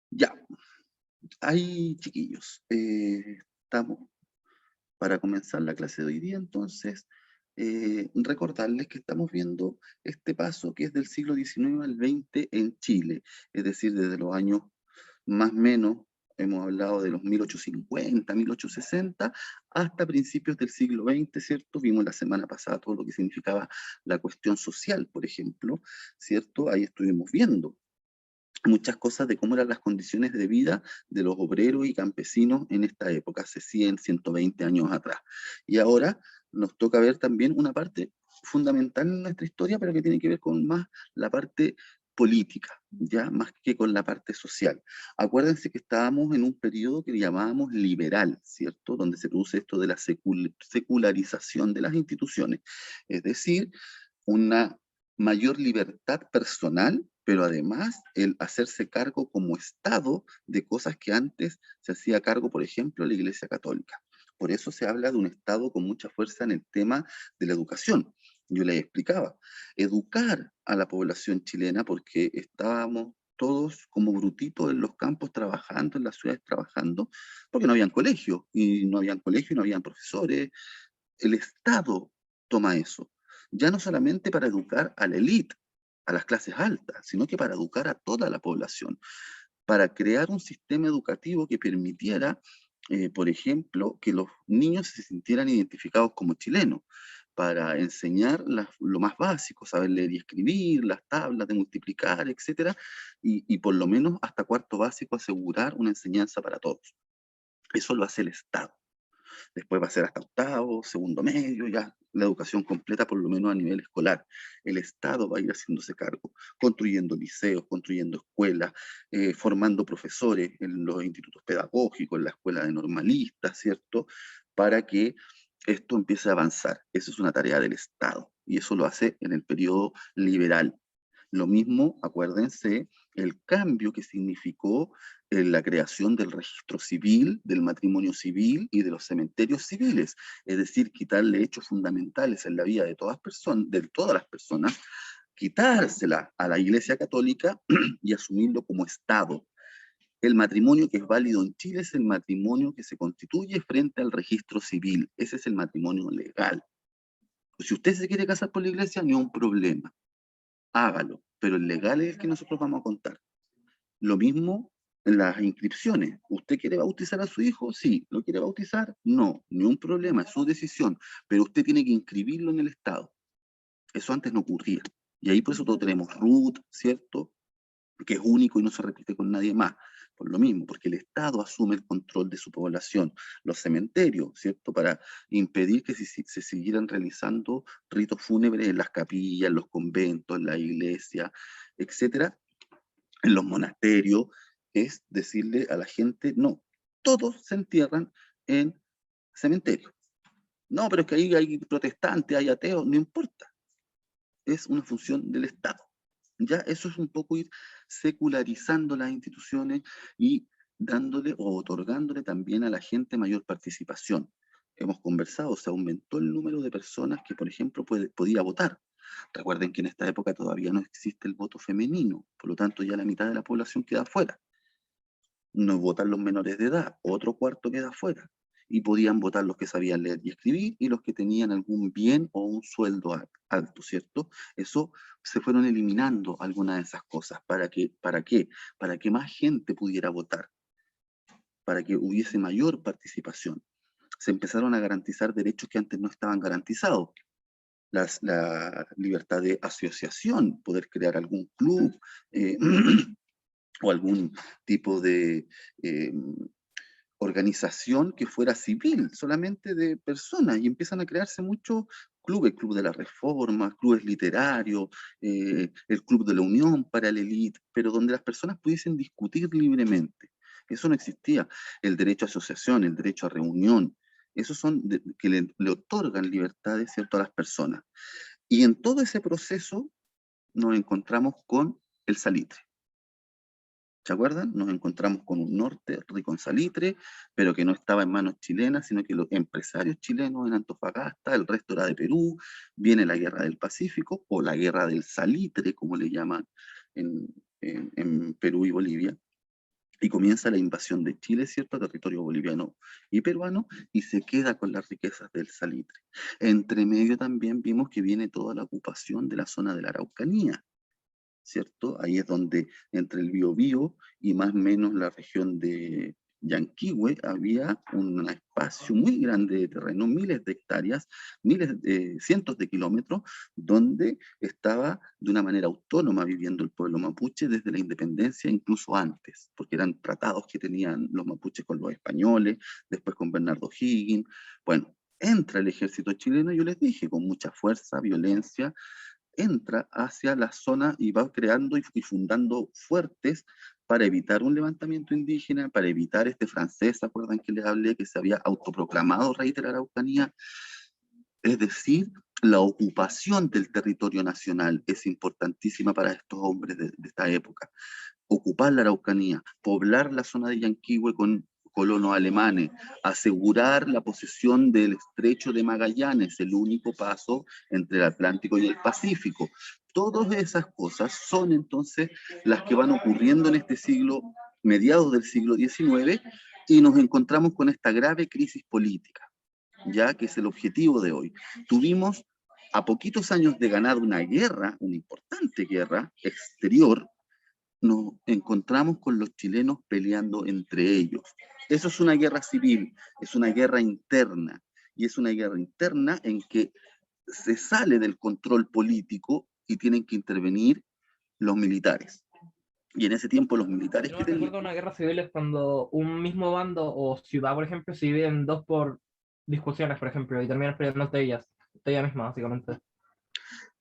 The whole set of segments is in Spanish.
Ya, ahí chiquillos, estamos para comenzar la clase de hoy día, entonces, recordarles que estamos viendo este paso que es del siglo XIX al XX en Chile, es decir, desde los años más o menos, hemos hablado de los 1850, 1860, hasta principios del siglo XX, ¿cierto? Vimos la semana pasada todo lo que significaba la cuestión social, por ejemplo, ¿cierto? Ahí estuvimos viendo muchas cosas de cómo eran las condiciones de vida de los obreros y campesinos en esta época, hace 100, 120 años atrás. Y ahora nos toca ver también una parte fundamental en nuestra historia, pero que tiene que ver con más la parte política, ya más que con la parte social. Acuérdense que estábamos en un periodo que llamábamos liberal, ¿cierto? Donde se produce esto de la secularización de las instituciones, es decir, una mayor libertad personal, pero además el hacerse cargo como Estado de cosas que antes se hacía cargo, por ejemplo, la Iglesia Católica. Por eso se habla de un Estado con mucha fuerza en el tema de la educación. Yo les explicaba, educar a la población chilena porque estábamos todos como brutitos en los campos trabajando, en las ciudades trabajando, porque no habían colegio, y no habían colegio, y no habían profesores. El Estado toma eso, ya no solamente para educar a la élite, a las clases altas, sino que para educar a toda la población, para crear un sistema educativo que permitiera, por ejemplo, que los niños se sintieran identificados como chilenos, para enseñar lo más básico, saber leer y escribir, las tablas de multiplicar, etcétera, y por lo menos hasta cuarto básico asegurar una enseñanza para todos. Eso lo hace el Estado. Después va a ser hasta octavo, segundo medio, ya la educación completa, por lo menos a nivel escolar. El Estado va a ir haciéndose cargo, construyendo liceos, construyendo escuelas, formando profesores en los institutos pedagógicos, en la escuela de normalistas, ¿cierto? Para que esto empiece a avanzar. Esa es una tarea del Estado y eso lo hace en el periodo liberal. Lo mismo, acuérdense, el cambio que significó la creación del registro civil, del matrimonio civil y de los cementerios civiles, es decir, quitarle hechos fundamentales en la vida de todas las personas, quitársela a la Iglesia Católica y asumirlo como Estado. El matrimonio que es válido en Chile es el matrimonio que se constituye frente al registro civil. Ese es el matrimonio legal. Si usted se quiere casar por la iglesia, no hay un problema, hágalo, pero el legal es el que nosotros vamos a contar. Lo mismo en las inscripciones. ¿Usted quiere bautizar a su hijo? Sí. ¿Lo quiere bautizar? No. Ni un problema, es su decisión. Pero usted tiene que inscribirlo en el Estado. Eso antes no ocurría. Y ahí por eso todos tenemos RUT, ¿cierto? Que es único y no se repite con nadie más. Por lo mismo, porque el Estado asume el control de su población. Los cementerios, ¿cierto? Para impedir que se siguieran realizando ritos fúnebres en las capillas, en los conventos, en la iglesia, etcétera, en los monasterios, es decirle a la gente, no, todos se entierran en cementerios. No, pero es que ahí hay protestantes, hay ateos, no importa, es una función del Estado. Ya eso es un poco ir secularizando las instituciones y dándole o otorgándole también a la gente mayor participación. Hemos conversado, se aumentó el número de personas que, por ejemplo, podía votar. Recuerden que en esta época todavía no existe el voto femenino, por lo tanto ya la mitad de la población queda fuera. No votan los menores de edad, otro cuarto queda fuera. Y podían votar los que sabían leer y escribir y los que tenían algún bien o un sueldo alto, ¿cierto? Eso se fueron eliminando algunas de esas cosas. ¿Para qué? Para que más gente pudiera votar, para que hubiese mayor participación. Se empezaron a garantizar derechos que antes no estaban garantizados. La libertad de asociación, poder crear algún club, eh, o algún tipo de organización que fuera civil, solamente de personas, y empiezan a crearse muchos clubes, el Club de la Reforma, clubes literarios, el Club de la Unión para la élite, pero donde las personas pudiesen discutir libremente. Eso no existía. El derecho a asociación, el derecho a reunión, esos son que le otorgan libertades, ¿cierto?, a las personas. Y en todo ese proceso nos encontramos con el salitre. ¿Se acuerdan? Nos encontramos con un norte rico en salitre, pero que no estaba en manos chilenas, sino que los empresarios chilenos en Antofagasta, el resto era de Perú, viene la guerra del Pacífico, o la guerra del salitre, como le llaman en Perú y Bolivia, y comienza la invasión de Chile, ¿cierto?, a territorio boliviano y peruano, y se queda con las riquezas del salitre. Entre medio también vimos que viene toda la ocupación de la zona de la Araucanía, ¿cierto? Ahí es donde entre el Biobío y más o menos la región de Yanquihue había un espacio muy grande de terreno, miles de hectáreas, cientos de kilómetros, donde estaba de una manera autónoma viviendo el pueblo mapuche desde la independencia, incluso antes, porque eran tratados que tenían los mapuches con los españoles, después con Bernardo O'Higgins. Bueno, entra el ejército chileno, yo les dije, con mucha fuerza, violencia, entra hacia la zona y va creando y fundando fuertes para evitar un levantamiento indígena, para evitar este francés, ¿se acuerdan que les hablé, que se había autoproclamado rey de la Araucanía? Es decir, la ocupación del territorio nacional es importantísima para estos hombres de esta época. Ocupar la Araucanía, poblar la zona de Yanquihue con colonos alemanes, asegurar la posesión del estrecho de Magallanes, el único paso entre el Atlántico y el Pacífico. Todas esas cosas son entonces las que van ocurriendo en este siglo, mediados del siglo XIX, y nos encontramos con esta grave crisis política, ya que es el objetivo de hoy. Tuvimos a poquitos años de ganar una guerra, una importante guerra exterior, nos encontramos con los chilenos peleando entre ellos. Eso es una guerra civil, es una guerra interna, y es una guerra interna en que se sale del control político y tienen que intervenir los militares. Y en ese tiempo los militares Yo que no tenían... recuerdo una guerra civil es cuando un mismo bando o ciudad, por ejemplo, se divide en dos por discusiones, por ejemplo, y terminan peleando entre ellas, entre ella misma, básicamente.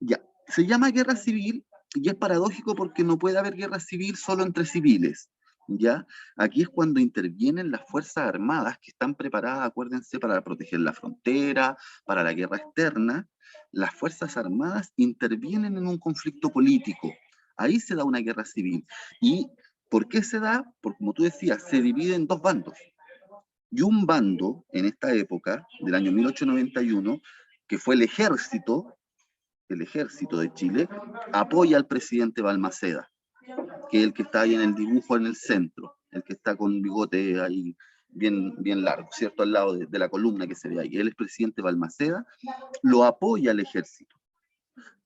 Ya, se llama guerra civil y es paradójico porque no puede haber guerra civil solo entre civiles. ¿Ya? Aquí es cuando intervienen las fuerzas armadas que están preparadas, acuérdense, para proteger la frontera, para la guerra externa. Las fuerzas armadas intervienen en un conflicto político. Ahí se da una guerra civil. ¿Y por qué se da? Porque, como tú decías, se divide en dos bandos. Y un bando, en esta época, del año 1891, que fue el ejército de Chile, apoya al presidente Balmaceda, que es el que está ahí en el dibujo en el centro, el que está con bigote ahí bien largo, ¿cierto? Al lado de la columna que se ve ahí. Él es presidente Balmaceda, lo apoya el ejército.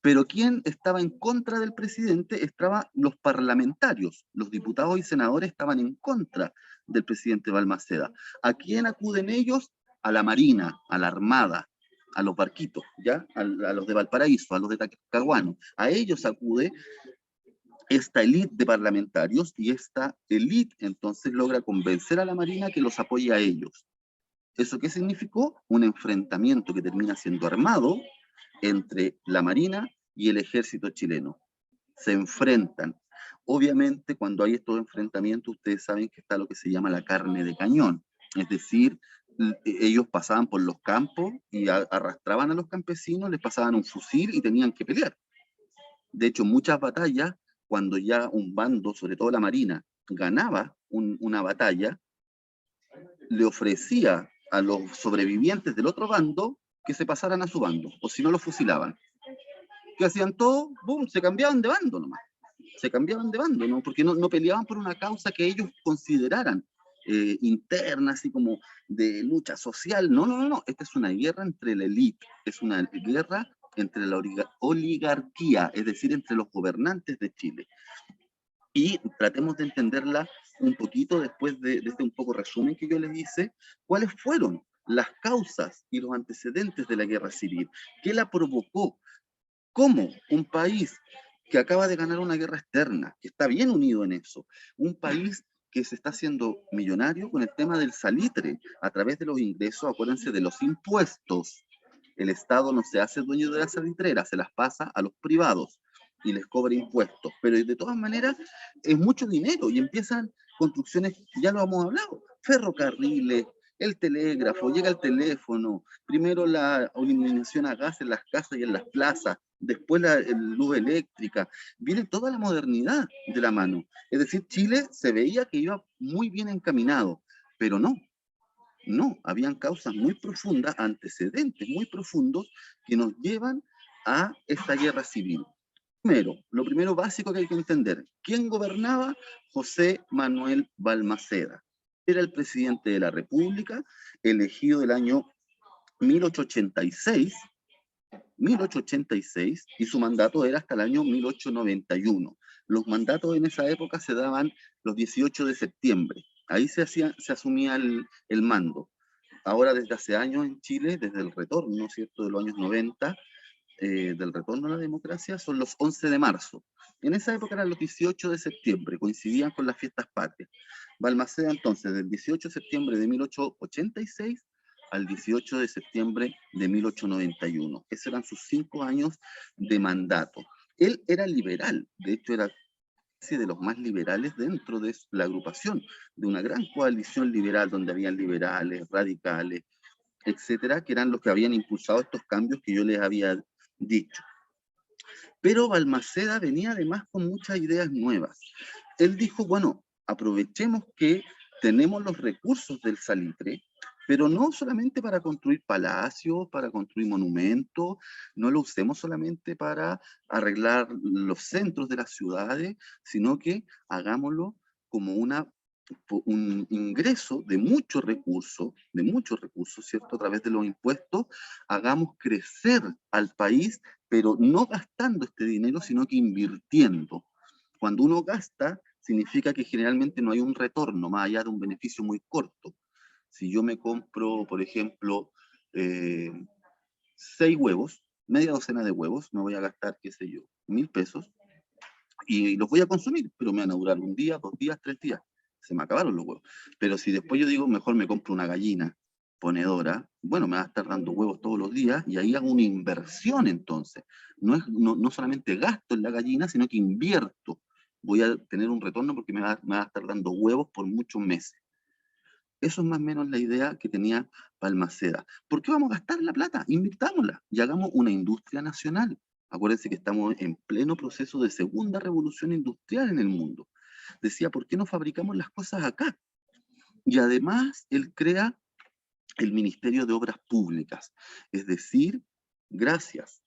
Pero quien estaba en contra del presidente estaban los parlamentarios, los diputados y senadores estaban en contra del presidente Balmaceda. ¿A quién acuden ellos? A la Marina, a la Armada, a los barquitos, ¿ya? A los de Valparaíso, a los de Talcahuano. A ellos acude esta élite de parlamentarios y esta élite entonces logra convencer a la Marina que los apoye a ellos. ¿Eso qué significó? Un enfrentamiento que termina siendo armado entre la Marina y el ejército chileno. Se enfrentan. Obviamente, cuando hay estos enfrentamientos, ustedes saben que está lo que se llama la carne de cañón. Es decir, ellos pasaban por los campos y arrastraban a los campesinos, les pasaban un fusil y tenían que pelear. De hecho, muchas batallas, cuando ya un bando, sobre todo la Marina, ganaba una batalla, le ofrecía a los sobrevivientes del otro bando que se pasaran a su bando, o si no los fusilaban. ¿Qué hacían todo? ¡Bum! Se cambiaban de bando nomás. Se cambiaban de bando, ¿no? Porque no peleaban por una causa que ellos consideraran interna, así como de lucha social. No. Esta es una guerra entre la élite, es una guerra entre la oligarquía, es decir, entre los gobernantes de Chile. Y tratemos de entenderla un poquito después de este un poco resumen que yo les hice, cuáles fueron las causas y los antecedentes de la guerra civil, qué la provocó, cómo un país que acaba de ganar una guerra externa, que está bien unido en eso, un país que se está haciendo millonario con el tema del salitre, a través de los ingresos, acuérdense de los impuestos. El Estado no se hace dueño de las salitreras, se las pasa a los privados y les cobra impuestos. Pero de todas maneras es mucho dinero y empiezan construcciones, ya lo hemos hablado, ferrocarriles, el telégrafo, llega el teléfono, primero la iluminación a gas en las casas y en las plazas, después la luz eléctrica, viene toda la modernidad de la mano. Es decir, Chile se veía que iba muy bien encaminado, pero no, habían causas muy profundas, antecedentes muy profundos que nos llevan a esta guerra civil. Primero, lo primero básico que hay que entender, ¿quién gobernaba? José Manuel Balmaceda. Era el presidente de la República, elegido el año 1886, 1886, y su mandato era hasta el año 1891. Los mandatos en esa época se daban los 18 de septiembre. Ahí se asumía el mando. Ahora, desde hace años en Chile, desde el retorno, ¿cierto?, de los años 90, del retorno a la democracia, son los 11 de marzo. En esa época eran los 18 de septiembre, coincidían con las fiestas patrias. Balmaceda, entonces, del 18 de septiembre de 1886 al 18 de septiembre de 1891. Esos eran sus 5 años de mandato. Él era liberal, de hecho era de los más liberales dentro de la agrupación, de una gran coalición liberal donde habían liberales, radicales, etcétera, que eran los que habían impulsado estos cambios que yo les había dicho. Pero Balmaceda venía además con muchas ideas nuevas. Él dijo, bueno, aprovechemos que tenemos los recursos del salitre, pero no solamente para construir palacios, para construir monumentos, no lo usemos solamente para arreglar los centros de las ciudades, sino que hagámoslo como un ingreso de muchos recursos, ¿cierto? A través de los impuestos, hagamos crecer al país, pero no gastando este dinero, sino que invirtiendo. Cuando uno gasta, significa que generalmente no hay un retorno, más allá de un beneficio muy corto. Si yo me compro, por ejemplo, 6 huevos, media docena de huevos, me voy a gastar, qué sé yo, 1.000 pesos, y los voy a consumir, pero me van a durar 1 día, 2 días, 3 días. Se me acabaron los huevos. Pero si después yo digo, mejor me compro una gallina ponedora, bueno, me va a estar dando huevos todos los días y ahí hago una inversión entonces. No solamente gasto en la gallina, sino que invierto. Voy a tener un retorno porque me va a estar dando huevos por muchos meses. Eso es más o menos la idea que tenía Balmaceda. ¿Por qué vamos a gastar la plata? Invirtámosla y hagamos una industria nacional. Acuérdense que estamos en pleno proceso de segunda revolución industrial en el mundo. Decía, ¿por qué no fabricamos las cosas acá? Y además, él crea el Ministerio de Obras Públicas. Es decir, gracias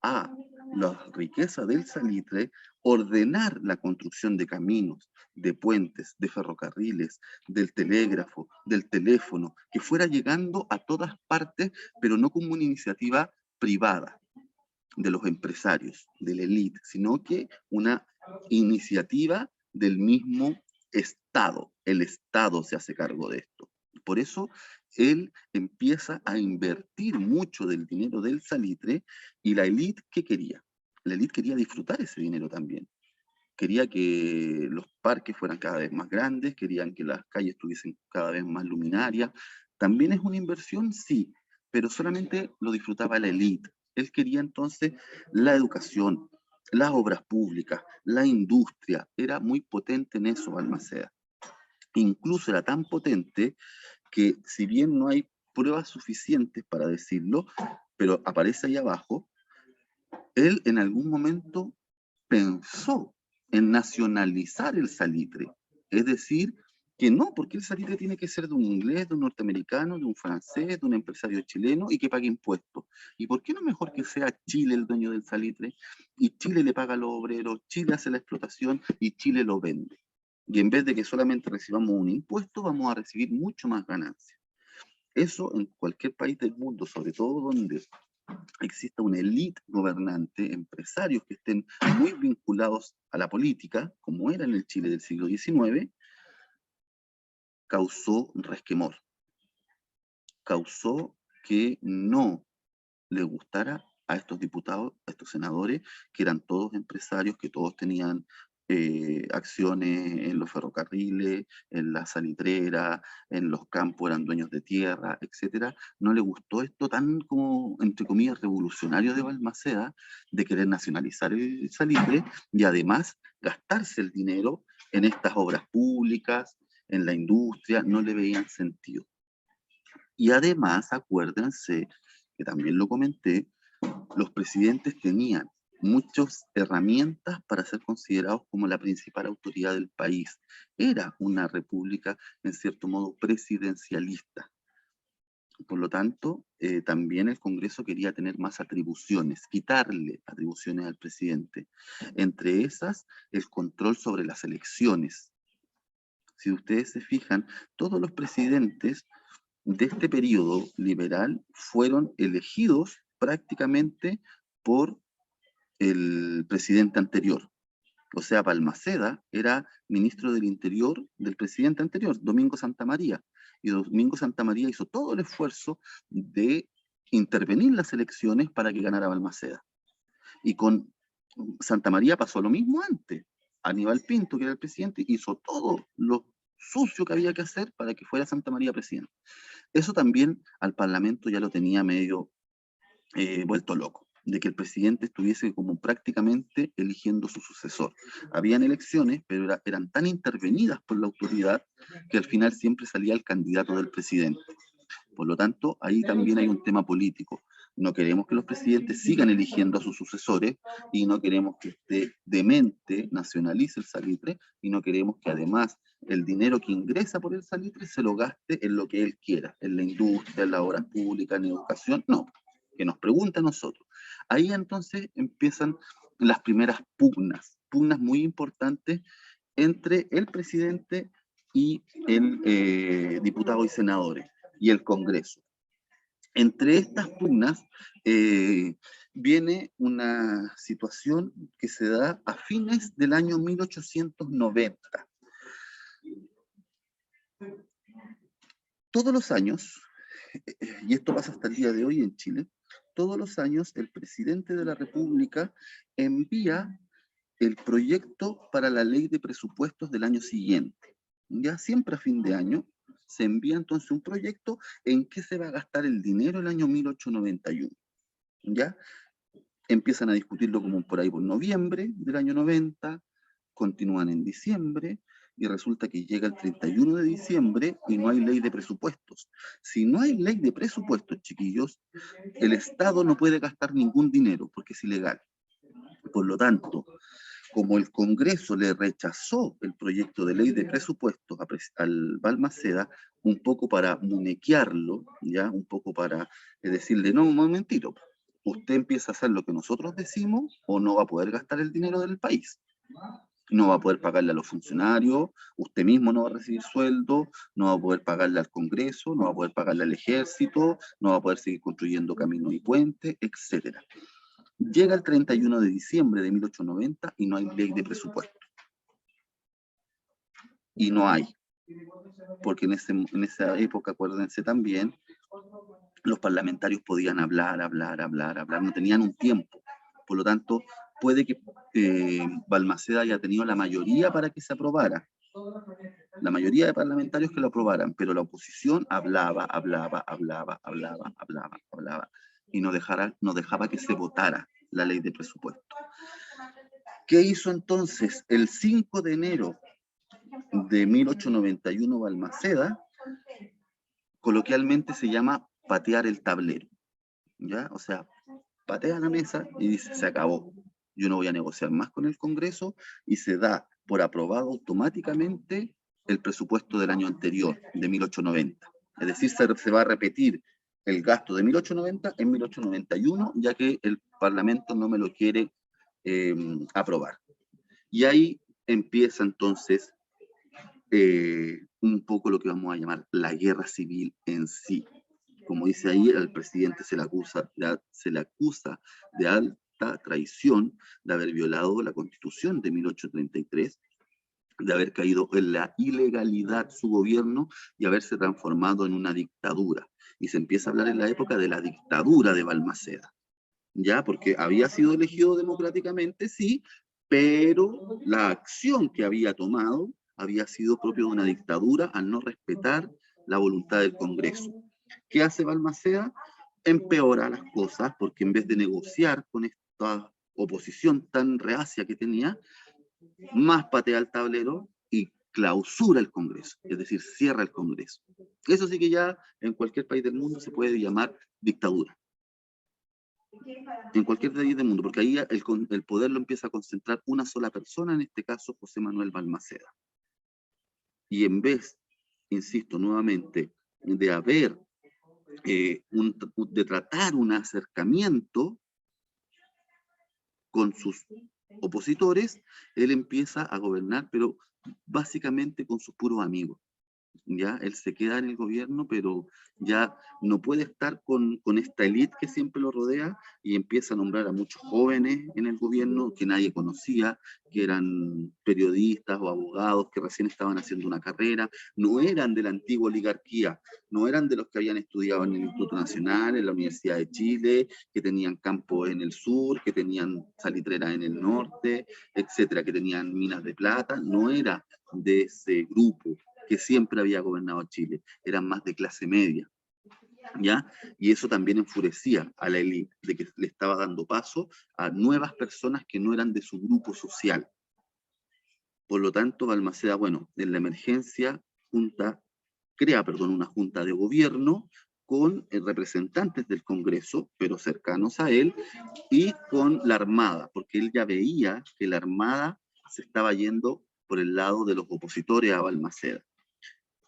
a la riqueza del salitre, ordenar la construcción de caminos, de puentes, de ferrocarriles, del telégrafo, del teléfono, que fuera llegando a todas partes, pero no como una iniciativa privada de los empresarios, de la élite, sino que una iniciativa del mismo Estado. El Estado se hace cargo de esto. Por eso él empieza a invertir mucho del dinero del salitre y la élite, ¿qué quería? La élite quería disfrutar ese dinero también. Quería que los parques fueran cada vez más grandes, querían que las calles tuviesen cada vez más luminarias. ¿También es una inversión? Sí, pero solamente lo disfrutaba la élite. Él quería entonces la educación, las obras públicas, la industria. Era muy potente en eso, Balmaceda. Incluso era tan potente que, si bien no hay pruebas suficientes para decirlo, pero aparece ahí abajo, él en algún momento pensó en nacionalizar el salitre. Es decir, que no, porque el salitre tiene que ser de un inglés, de un norteamericano, de un francés, de un empresario chileno y que pague impuestos. ¿Y por qué no mejor que sea Chile el dueño del salitre? Y Chile le paga a los obreros, Chile hace la explotación y Chile lo vende. Y en vez de que solamente recibamos un impuesto, vamos a recibir mucho más ganancias. Eso en cualquier país del mundo, sobre todo donde exista una élite gobernante, empresarios que estén muy vinculados a la política, como era en el Chile del siglo XIX, causó resquemor, causó que no le gustara a estos diputados, a estos senadores, que eran todos empresarios, que todos tenían acciones en los ferrocarriles, en la salitrera, en los campos, eran dueños de tierra, etcétera. No le gustó esto tan como, entre comillas, revolucionario de Balmaceda, de querer nacionalizar el salitre y además gastarse el dinero en estas obras públicas, en la industria, no le veían sentido. Y además, acuérdense, que también lo comenté, los presidentes tenían muchas herramientas para ser considerados como la principal autoridad del país. Era una república, en cierto modo, presidencialista. Por lo tanto, también el Congreso quería tener más atribuciones, quitarle atribuciones al presidente. Entre esas, el control sobre las elecciones. Si ustedes se fijan, todos los presidentes de este periodo liberal fueron elegidos prácticamente por el presidente anterior. O sea, Balmaceda era ministro del Interior del presidente anterior, Domingo Santa María. Y Domingo Santa María hizo todo el esfuerzo de intervenir en las elecciones para que ganara Balmaceda. Y con Santa María pasó lo mismo antes. Aníbal Pinto, que era el presidente, hizo todo lo sucio que había que hacer para que fuera Santa María presidente. Eso también al Parlamento ya lo tenía medio vuelto loco, de que el presidente estuviese como prácticamente eligiendo su sucesor. Habían elecciones, pero eran tan intervenidas por la autoridad que al final siempre salía el candidato del presidente. Por lo tanto, ahí también hay un tema político. No queremos que los presidentes sigan eligiendo a sus sucesores y no queremos que este demente nacionalice el salitre y no queremos que además el dinero que ingresa por el salitre se lo gaste en lo que él quiera, en la industria, en las obras públicas, en educación. No, que nos pregunte a nosotros. Ahí entonces empiezan las primeras pugnas muy importantes entre el presidente y el diputado y senadores y el Congreso. Entre estas pugnas viene una situación que se da a fines del año 1890. Todos los años, y esto pasa hasta el día de hoy en Chile, todos los años el presidente de la República envía el proyecto para la ley de presupuestos del año siguiente. Ya siempre a fin de año se envía entonces un proyecto en que se va a gastar el dinero el año 1891. ¿Ya? Empiezan a discutirlo como por ahí por noviembre del año 90, continúan en diciembre, y resulta que llega el 31 de diciembre y no hay ley de presupuestos. Si no hay ley de presupuestos, chiquillos, el Estado no puede gastar ningún dinero porque es ilegal. Por lo tanto, como el Congreso le rechazó el proyecto de ley de presupuestos al Balmaceda, un poco para muñequearlo, ¿ya? Un poco para decirle, no, un momentito, usted empieza a hacer lo que nosotros decimos o no va a poder gastar el dinero del país. No va a poder pagarle a los funcionarios, usted mismo no va a recibir sueldo, no va a poder pagarle al Congreso, no va a poder pagarle al ejército, no va a poder seguir construyendo caminos y puentes, etc. Llega el 31 de diciembre de 1890 y no hay ley de presupuesto. Y no hay. Porque en esa época, acuérdense también, los parlamentarios podían hablar, no tenían un tiempo. Por lo tanto, puede que Balmaceda haya tenido la mayoría para que se aprobara. La mayoría de parlamentarios que lo aprobaran, pero la oposición hablaba, y no dejaba que se votara la ley de presupuesto. ¿Qué hizo entonces? El 5 de enero de 1891 Balmaceda, coloquialmente se llama patear el tablero, ¿ya? O sea, patea la mesa y dice, se acabó. Yo no voy a negociar más con el Congreso, y se da por aprobado automáticamente el presupuesto del año anterior, de 1890. Es decir, se va a repetir el gasto de 1890 en 1891, ya que el Parlamento no me lo quiere aprobar. Y ahí empieza entonces un poco lo que vamos a llamar la guerra civil en sí. Como dice ahí, al presidente se le acusa de alta traición, de haber violado la Constitución de 1833, de haber caído en la ilegalidad su gobierno y haberse transformado en una dictadura. Y se empieza a hablar en la época de la dictadura de Balmaceda, ¿ya? Porque había sido elegido democráticamente, sí, pero la acción que había tomado había sido propio de una dictadura al no respetar la voluntad del Congreso. ¿Qué hace Balmaceda? Empeora las cosas, porque en vez de negociar con esta oposición tan reacia que tenía, más patea el tablero y clausura el Congreso, es decir, cierra el Congreso. Eso sí que ya en cualquier país del mundo se puede llamar dictadura. En cualquier país del mundo, porque ahí el poder lo empieza a concentrar una sola persona, en este caso José Manuel Balmaceda. Y en vez, insisto nuevamente, de haber de tratar un acercamiento con sus opositores, él empieza a gobernar, pero básicamente con sus puros amigos. Ya él se queda en el gobierno, pero ya no puede estar con esta élite que siempre lo rodea, y empieza a nombrar a muchos jóvenes en el gobierno que nadie conocía, que eran periodistas o abogados que recién estaban haciendo una carrera, no eran de la antigua oligarquía, no eran de los que habían estudiado en el Instituto Nacional, en la Universidad de Chile, que tenían campo en el sur, que tenían salitrera en el norte, etcétera, que tenían minas de plata, no era de ese grupo que siempre había gobernado Chile, eran más de clase media, ¿ya? Y eso también enfurecía a la élite, de que le estaba dando paso a nuevas personas que no eran de su grupo social. Por lo tanto, Balmaceda, bueno, en la emergencia crea una junta de gobierno con representantes del Congreso, pero cercanos a él, y con la Armada, porque él ya veía que la Armada se estaba yendo por el lado de los opositores a Balmaceda.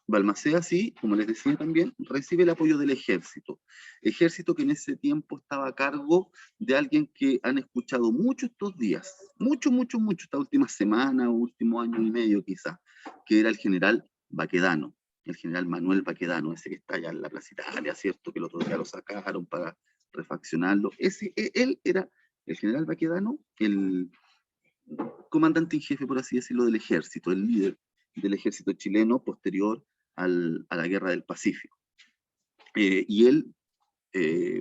Balmaceda, sí, como les decía también, recibe el apoyo del ejército que en ese tiempo estaba a cargo de alguien que han escuchado mucho estos días, mucho, esta última semana, último año y medio quizás, que era el general Baquedano, el general Manuel Baquedano, ese que está allá en la Plaza Italia, ¿cierto? Que el otro día lo sacaron para refaccionarlo. Él era el general Baquedano, el comandante en jefe, por así decirlo, del ejército, el líder del ejército chileno posterior a la Guerra del Pacífico. Y él,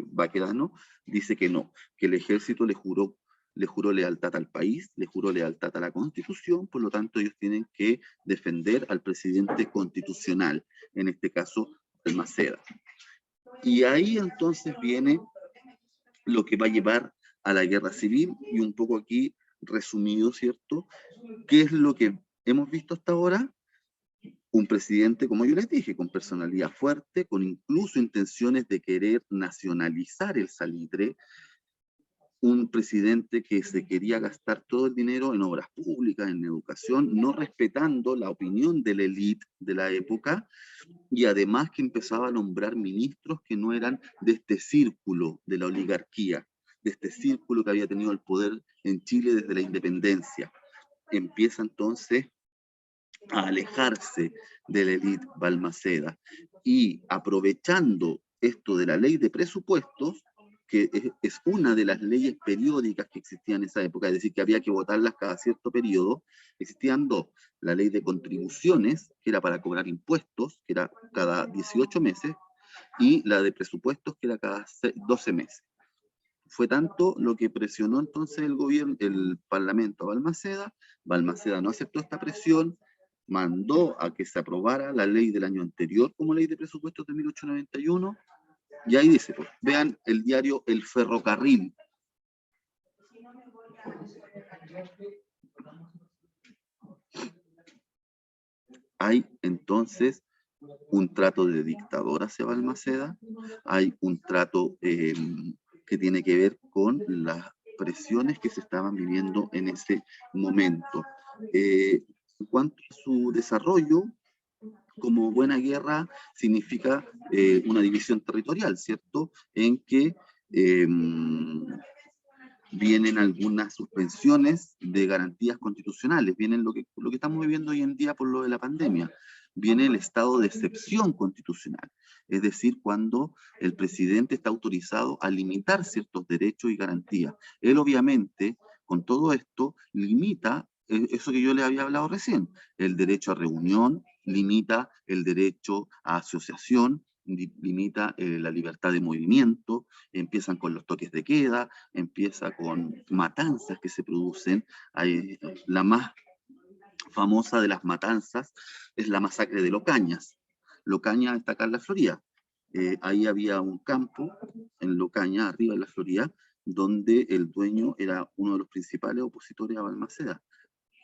Baquedano, dice que no, que el ejército le juró lealtad al país, le juró lealtad a la Constitución, por lo tanto ellos tienen que defender al presidente constitucional, en este caso Balmaceda. Y ahí entonces viene lo que va a llevar a la guerra civil, y un poco aquí resumido, ¿cierto? ¿Qué es lo que hemos visto hasta ahora? Un presidente, como yo les dije, con personalidad fuerte, con incluso intenciones de querer nacionalizar el salitre, un presidente que se quería gastar todo el dinero en obras públicas, en educación, no respetando la opinión de la élite de la época, y además que empezaba a nombrar ministros que no eran de este círculo de la oligarquía, de este círculo que había tenido el poder en Chile desde la independencia. Empieza entonces a alejarse de la élite Balmaceda, y aprovechando esto de la ley de presupuestos, que es una de las leyes periódicas que existían en esa época, es decir, que había que votarlas cada cierto periodo. Existían dos: la ley de contribuciones, que era para cobrar impuestos, que era cada 18 meses, y la de presupuestos, que era cada 12 meses. Fue tanto lo que presionó entonces el gobierno, el Parlamento a Balmaceda. Balmaceda no aceptó esta presión, mandó a que se aprobara la ley del año anterior como ley de presupuestos de 1891, y ahí dice, pues, vean el diario El Ferrocarril. Hay entonces un trato de dictador hacia Balmaceda, hay un trato que tiene que ver con las presiones que se estaban viviendo en ese momento. En cuanto a su desarrollo, como buena guerra, significa una división territorial, ¿cierto? En que vienen algunas suspensiones de garantías constitucionales, vienen lo que estamos viviendo hoy en día por lo de la pandemia, viene el estado de excepción constitucional, es decir, cuando el presidente está autorizado a limitar ciertos derechos y garantías. Él obviamente, con todo esto, limita eso que yo le había hablado recién, el derecho a reunión, limita el derecho a asociación, limita la libertad de movimiento, empiezan con los toques de queda, empieza con matanzas que se producen. La más famosa de las matanzas es la masacre de Locañas. Locaña está acá en la Florida. Ahí había un campo en Locaña, arriba en la Florida, donde el dueño era uno de los principales opositores a Balmaceda,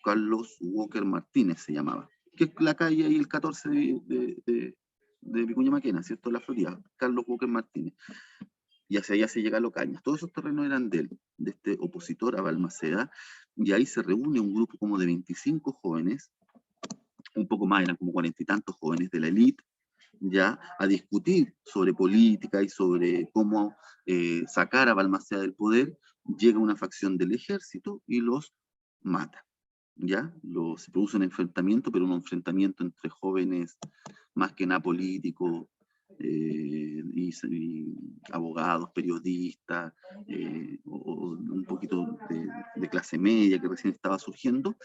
Carlos Walker Martínez se llamaba, que es la calle ahí el 14 de Vicuña Maquena, ¿cierto? La Florida, Carlos Walker Martínez. Y hacia allá se llega a Locañas. Todos esos terrenos eran de él, de este opositor a Balmaceda, y ahí se reúne un grupo como de 25 jóvenes, un poco más, eran como 40 y tantos jóvenes de la élite, ya a discutir sobre política y sobre cómo sacar a Balmaceda del poder, llega una facción del ejército y los mata. ¿Ya? Se produce un enfrentamiento, pero un enfrentamiento entre jóvenes más que nada políticos, y abogados, periodistas, o un poquito de clase media que recién estaba surgiendo,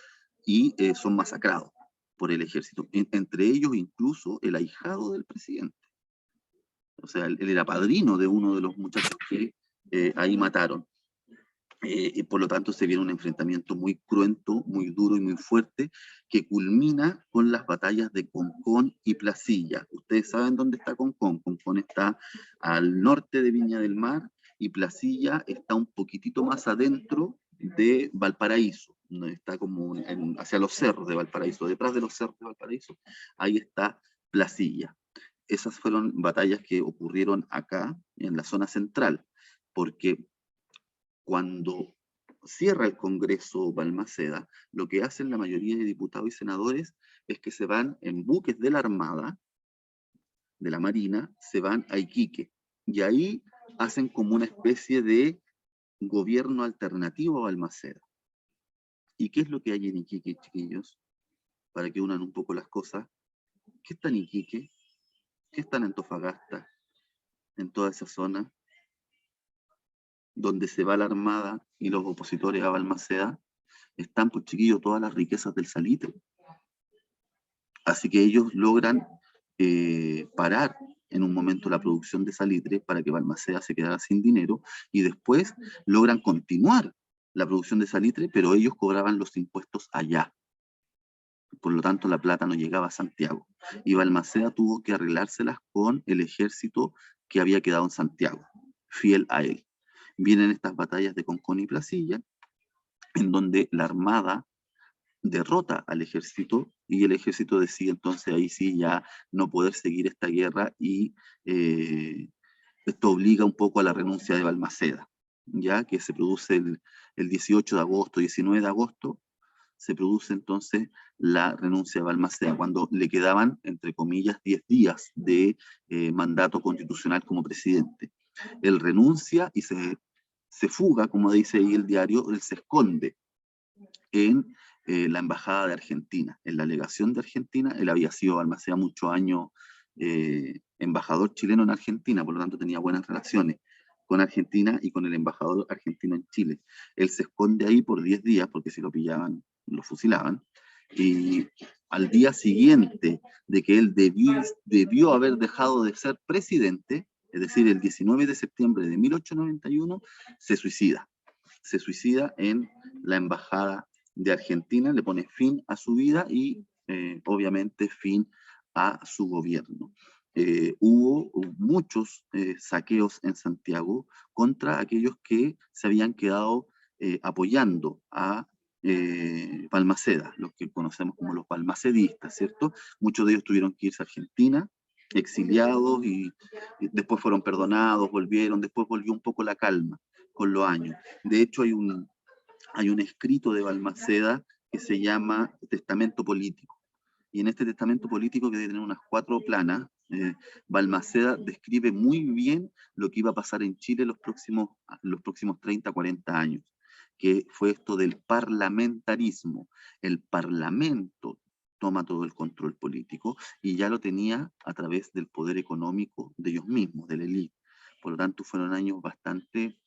y son masacrados por el ejército. Entre ellos incluso el ahijado del presidente. O sea, él era padrino de uno de los muchachos que ahí mataron. Y por lo tanto se viene un enfrentamiento muy cruento, muy duro y muy fuerte, que culmina con las batallas de Concón y Placilla. Ustedes saben dónde está Concón. Concón está al norte de Viña del Mar y Placilla está un poquitito más adentro de Valparaíso. Está como hacia los cerros de Valparaíso, detrás de los cerros de Valparaíso, ahí está Placilla. Esas fueron batallas que ocurrieron acá, en la zona central, porque cuando cierra el Congreso Balmaceda, lo que hacen la mayoría de diputados y senadores es que se van en buques de la Armada, de la Marina, se van a Iquique. Y ahí hacen como una especie de gobierno alternativo a Balmaceda. ¿Y qué es lo que hay en Iquique, chiquillos? Para que unan un poco las cosas. ¿Qué está en Iquique? ¿Qué está en Antofagasta? En toda esa zona donde se va la Armada y los opositores a Balmaceda, están, pues chiquillos, todas las riquezas del salitre. Así que ellos logran parar en un momento la producción de salitre para que Balmaceda se quedara sin dinero, y después logran continuar la producción de salitre, pero ellos cobraban los impuestos allá. Por lo tanto, la plata no llegaba a Santiago. Y Balmaceda tuvo que arreglárselas con el ejército que había quedado en Santiago, fiel a él. Vienen estas batallas de Concón y Placilla, en donde la Armada derrota al ejército y el ejército decide entonces ahí sí ya no poder seguir esta guerra, y esto obliga un poco a la renuncia de Balmaceda, ya que se produce el 18 de agosto, 19 de agosto, se produce entonces la renuncia de Balmaceda, cuando le quedaban, entre comillas, 10 días de mandato constitucional como presidente. Él renuncia y se fuga, como dice ahí el diario, él se esconde en la embajada de Argentina, en la legación de Argentina. Él había sido Balmaceda muchos años embajador chileno en Argentina, por lo tanto tenía buenas relaciones con Argentina y con el embajador argentino en Chile. Él se esconde ahí por 10 días, porque si lo pillaban, lo fusilaban, y al día siguiente de que él debió haber dejado de ser presidente, es decir, el 19 de septiembre de 1891, se suicida en la embajada de Argentina, le pone fin a su vida y obviamente fin a su gobierno. Hubo muchos saqueos en Santiago contra aquellos que se habían quedado apoyando a Balmaceda, los que conocemos como los balmacedistas, ¿cierto? Muchos de ellos tuvieron que irse a Argentina, exiliados, y después fueron perdonados, volvieron, después volvió un poco la calma con los años. De hecho, hay un escrito de Balmaceda que se llama Testamento Político. Y en este testamento político, que debe tener unas 4 planas, Balmaceda describe muy bien lo que iba a pasar en Chile los próximos 30, 40 años, que fue esto del parlamentarismo. El parlamento toma todo el control político y ya lo tenía a través del poder económico de ellos mismos, de la élite. Por lo tanto, fueron años bastante,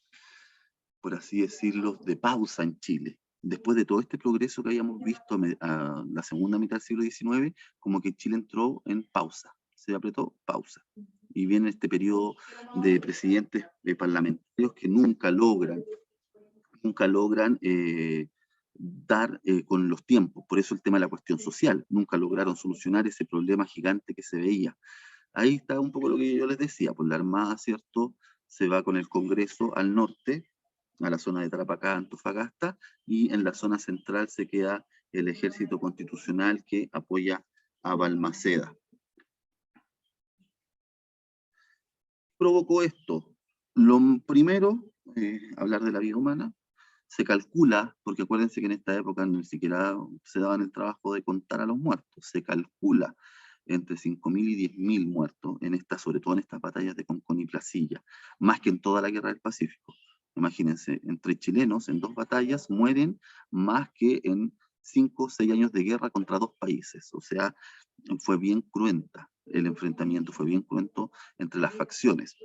por así decirlo, de pausa en Chile. Después de todo este progreso que habíamos visto a la segunda mitad del siglo XIX, como que Chile entró en pausa, se apretó pausa. Y viene este periodo de presidentes parlamentarios que nunca logran dar con los tiempos. Por eso el tema de la cuestión social, nunca lograron solucionar ese problema gigante que se veía. Ahí está un poco lo que yo les decía, pues la Armada, ¿cierto?, se va con el Congreso al norte, a la zona de Tarapacá, Antofagasta, y en la zona central se queda el ejército constitucional que apoya a Balmaceda. Provocó esto. Lo primero, hablar de la vida humana. Se calcula, porque acuérdense que en esta época ni siquiera se daban el trabajo de contar a los muertos, se calcula entre 5.000 y 10.000 muertos, sobre todo en estas batallas de Concón y Placilla, más que en toda la guerra del Pacífico. Imagínense, entre chilenos en 2 batallas mueren más que en 5 o 6 años de guerra contra 2 países. O sea, fue bien cruenta el enfrentamiento, fue bien cruento entre las facciones.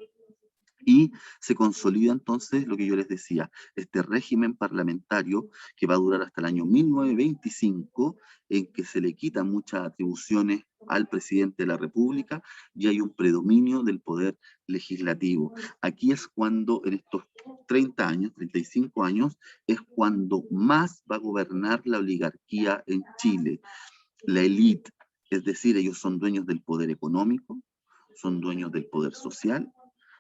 Y se consolida entonces lo que yo les decía, este régimen parlamentario que va a durar hasta el año 1925, en que se le quitan muchas atribuciones al presidente de la República y hay un predominio del poder legislativo. Aquí es cuando, en estos 30 años, 35 años, es cuando más va a gobernar la oligarquía en Chile, la élite, es decir, ellos son dueños del poder económico, son dueños del poder social,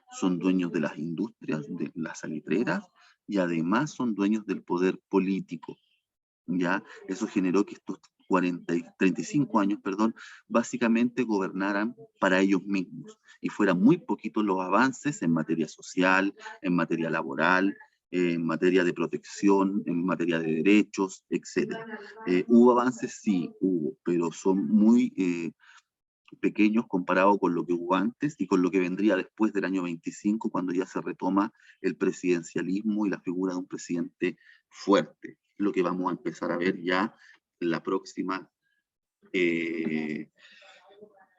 son dueños de las industrias, de las salitreras, y además son dueños del poder político. ¿Ya? Eso generó que estos 35 años, perdón, básicamente gobernaran para ellos mismos y fueran muy poquitos los avances en materia social, en materia laboral, en materia de protección, en materia de derechos, etc. ¿Hubo avances? Sí, hubo, pero son muy pequeños comparado con lo que hubo antes y con lo que vendría después del año 25, cuando ya se retoma el presidencialismo y la figura de un presidente fuerte, lo que vamos a empezar a ver ya en eh,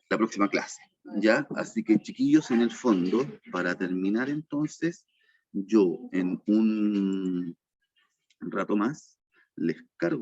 la próxima clase. ¿Ya? Así que, chiquillos, en el fondo, para terminar entonces, yo en un rato más les cargo